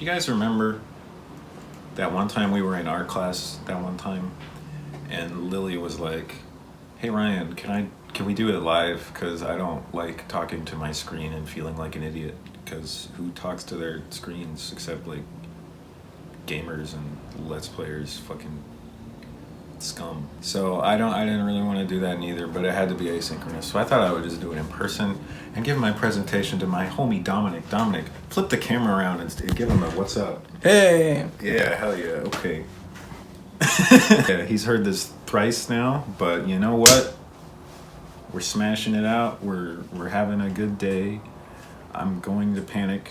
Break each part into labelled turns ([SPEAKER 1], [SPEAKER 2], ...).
[SPEAKER 1] Do you guys remember that one time we were in art class? That one time, and Lily was like, "Hey Ryan, can we do it live? Because I don't like talking to my screen and feeling like an idiot. Because who talks to their screens except like gamers and let's players, fucking scum." So I didn't really want to do that neither, but it had to be asynchronous. So I thought I would just do it in person and give my presentation to my homie Dominic. Dominic, flip the camera around and give him a what's up.
[SPEAKER 2] Hey!
[SPEAKER 1] Yeah, hell yeah, okay. Yeah, he's heard this thrice now, but you know what? We're smashing it out. We're having a good day. I'm going to panic.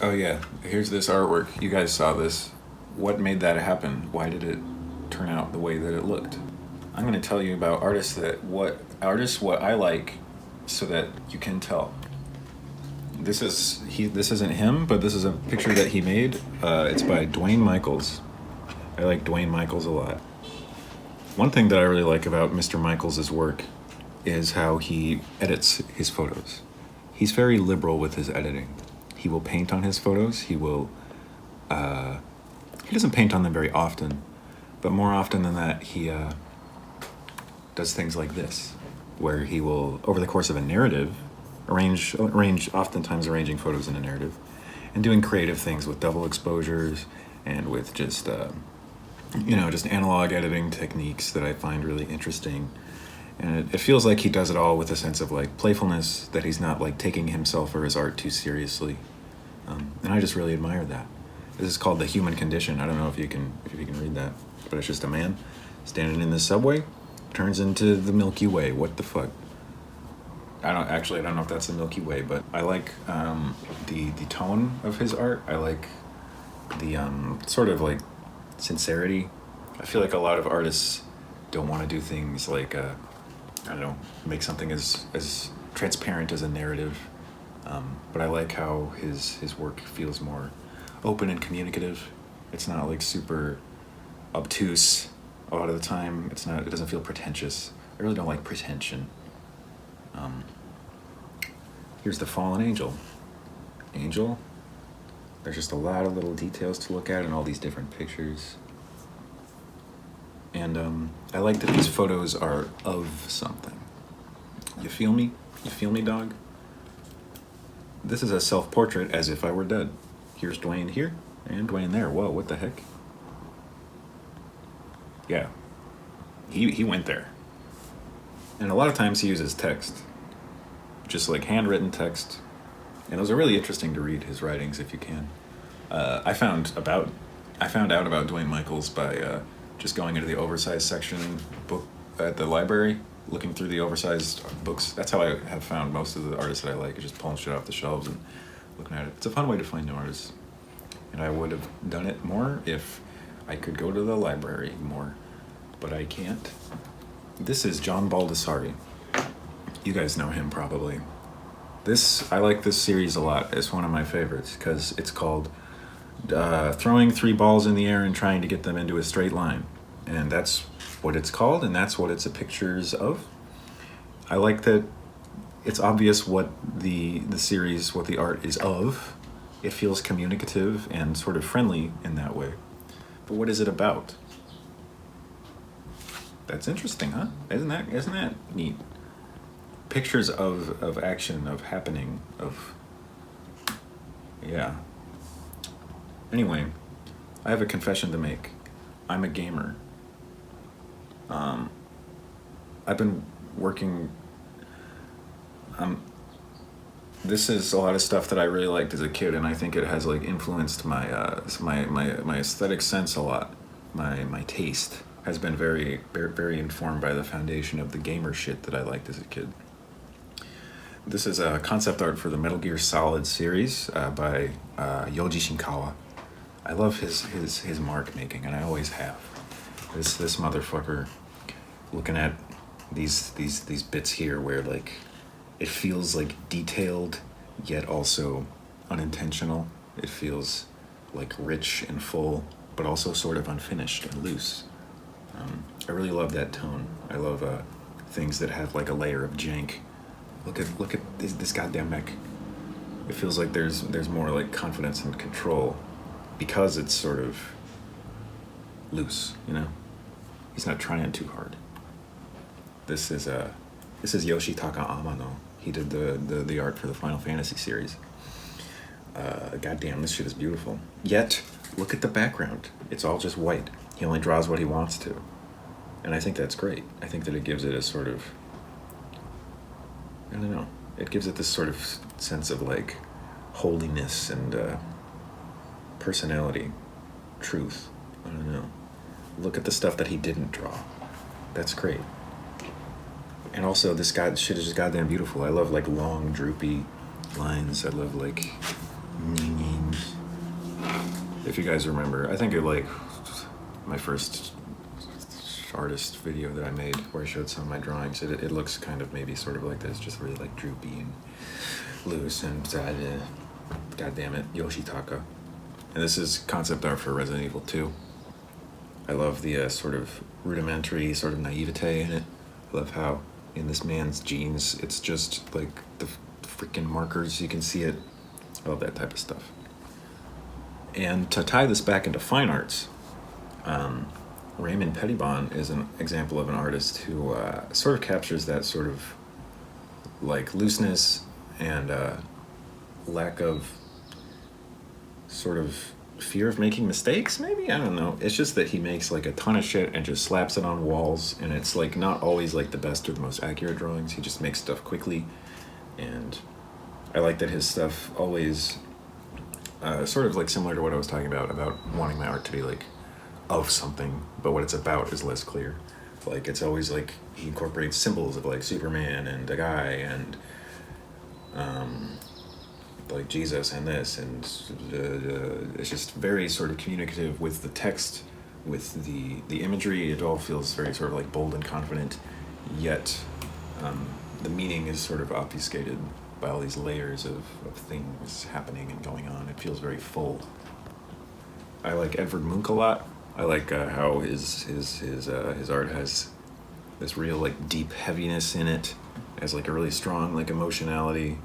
[SPEAKER 1] Oh yeah, here's this artwork. You guys saw this. What made that happen? Why did it turn out the way that it looked? I'm going to tell you about what I like so that you can tell. This isn't him, but this is a picture that he made. It's by Dwayne Michaels. I like Dwayne Michaels a lot. One thing that I really like about Mr. Michaels' work is how he edits his photos. He's very liberal with his editing. He will paint on his photos. He doesn't paint on them very often, but more often than that, he does things like this, where he will, over the course of a narrative, oftentimes arranging photos in a narrative, and doing creative things with double exposures and with just analog editing techniques that I find really interesting. And it feels like he does it all with a sense of like playfulness, that he's not like taking himself or his art too seriously. And I just really admire that. This is called The Human Condition. I don't know if you can read that, but it's just a man standing in the subway, turns into the Milky Way. What the fuck? I don't know if that's the Milky Way, but I like the tone of his art. I like the sort of like sincerity. I feel like a lot of artists don't want to do things like make something as transparent as a narrative. But I like how his work feels more open and communicative. It's not like super obtuse a lot of the time. It doesn't feel pretentious. I really don't like pretension. Here's the fallen angel. There's just a lot of little details to look at in all these different pictures. And I like that these photos are of something. You feel me? You feel me, dog? This is a self-portrait as if I were dead. Here's Dwayne here and Dwayne there. Whoa, what the heck? Yeah, he went there. And a lot of times he uses text, just like handwritten text. And those are really interesting to read, his writings, if you can. I found out about Dwayne Michaels by just going into the oversized section book at the library, looking through the oversized books. That's how I have found most of the artists that I like, is just pulling shit off the shelves and looking at it. It's a fun way to find new artists. And I would have done it more if I could go to the library more, but I can't. This is John Baldessari. You guys know him probably. I like this series a lot. It's one of my favorites because it's called Throwing Three Balls in the Air and Trying to Get Them into a Straight Line. And that's what it's called, and that's what it's a pictures of. I like that it's obvious what the series, what the art is of. It feels communicative and sort of friendly in that way. But what is it about? That's interesting, huh? Isn't that neat? Pictures of action, of happening, of... Yeah. Anyway, I have a confession to make. I'm a gamer. I've been working... This is a lot of stuff that I really liked as a kid, and I think it has like influenced my aesthetic sense a lot. My taste has been very, very informed by the foundation of the gamer shit that I liked as a kid. This is a concept art for the Metal Gear Solid series by Yoji Shinkawa. I love his mark making, and I always have. This motherfucker, looking at these bits here where like it feels like detailed yet also unintentional. It feels like rich and full, but also sort of unfinished and loose. I really love that tone. I love things that have like a layer of jank. Look at this goddamn mech. It feels like there's more like confidence and control because it's sort of loose, you know? He's not trying too hard. This is Yoshitaka Amano. He did the art for the Final Fantasy series. Goddamn, this shit is beautiful. Yet, look at the background. It's all just white. He only draws what he wants to. And I think that's great. I think that it gives it a sort of, I don't know, it gives it this sort of sense of like holiness and personality, truth. I don't know. Look at the stuff that he didn't draw. That's great. And also, this shit is just goddamn beautiful. I love like long, droopy lines. I love like, if you guys remember, I think it like my first artist video that I made where I showed some of my drawings. It looks kind of maybe sort of like this, just really like droopy and loose and god damn it, Yoshitaka. And this is concept art for Resident Evil 2. I love the sort of rudimentary sort of naivete in it. I love how in this man's jeans it's just like the freaking markers, you can see it. I love that type of stuff. And to tie this back into fine arts, Raymond Pettibone is an example of an artist who sort of captures that sort of like looseness and lack of sort of fear of making mistakes, maybe? I don't know. It's just that he makes like a ton of shit and just slaps it on walls, and it's like not always like the best or the most accurate drawings. He just makes stuff quickly, and I like that his stuff always sort of like similar to what I was talking about wanting my art to be like of something, but what it's about is less clear. Like it's always like he incorporates symbols of like Superman and a guy and like Jesus and this, and it's just very sort of communicative with the text, with the imagery. It all feels very sort of like bold and confident, yet the meaning is sort of obfuscated by all these layers of things happening and going on. It feels very full. I like Edvard Munch a lot. I like how his art has this real like deep heaviness in it, has like a really strong like emotionality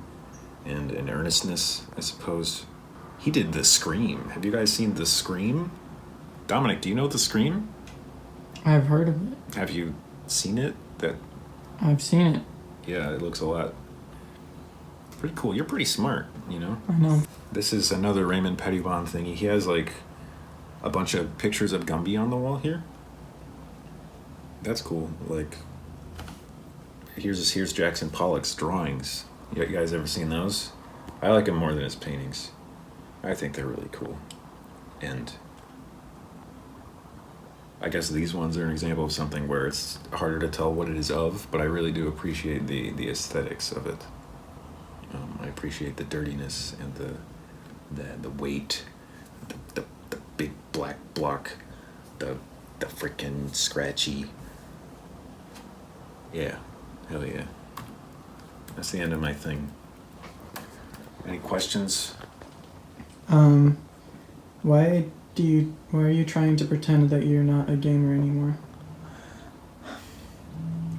[SPEAKER 1] and an earnestness, I suppose. He did The Scream. Have you guys seen The Scream? Dominic, do you know The Scream?
[SPEAKER 2] I've heard of it.
[SPEAKER 1] Have you seen it?
[SPEAKER 2] I've seen it.
[SPEAKER 1] Yeah, it looks a lot pretty cool. You're pretty smart, you know?
[SPEAKER 2] I know.
[SPEAKER 1] This is another Raymond Pettibone thingy. He has like a bunch of pictures of Gumby on the wall here. That's cool. Like, here's Jackson Pollock's drawings. You guys ever seen those? I like him more than his paintings. I think they're really cool. And I guess these ones are an example of something where it's harder to tell what it is of, but I really do appreciate the aesthetics of it. I appreciate the dirtiness and the weight, the big black block, the freaking scratchy. Yeah, hell yeah. That's the end of my thing. Any questions?
[SPEAKER 2] Why are you trying to pretend that you're not a gamer anymore?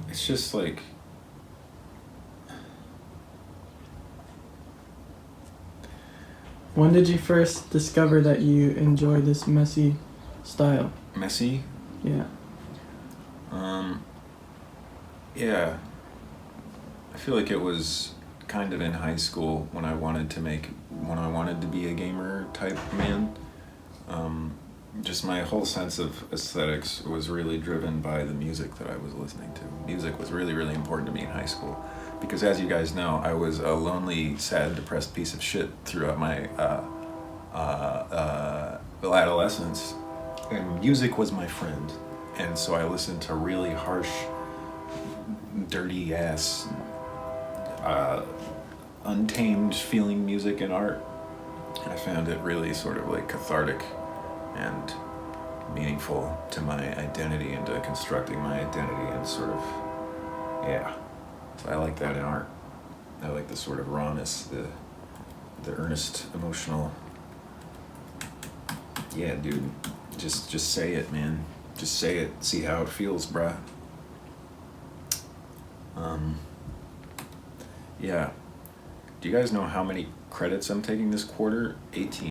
[SPEAKER 1] It's just like,
[SPEAKER 2] when did you first discover that you enjoy this messy style?
[SPEAKER 1] messy.
[SPEAKER 2] Yeah.
[SPEAKER 1] Yeah. I feel like it was kind of in high school when I wanted to be a gamer type man. Just my whole sense of aesthetics was really driven by the music that I was listening to. Music was really, really important to me in high school because, as you guys know, I was a lonely, sad, depressed piece of shit throughout my adolescence, and music was my friend. And so I listened to really harsh, dirty ass, untamed feeling music and art. And I found it really sort of like cathartic and meaningful to my identity and to constructing my identity and sort of, yeah. So I like that in art. I like the sort of rawness, the earnest, emotional, yeah, dude, just say it, man. Just say it, see how it feels, bruh. Yeah. Do you guys know how many credits I'm taking this quarter, 18.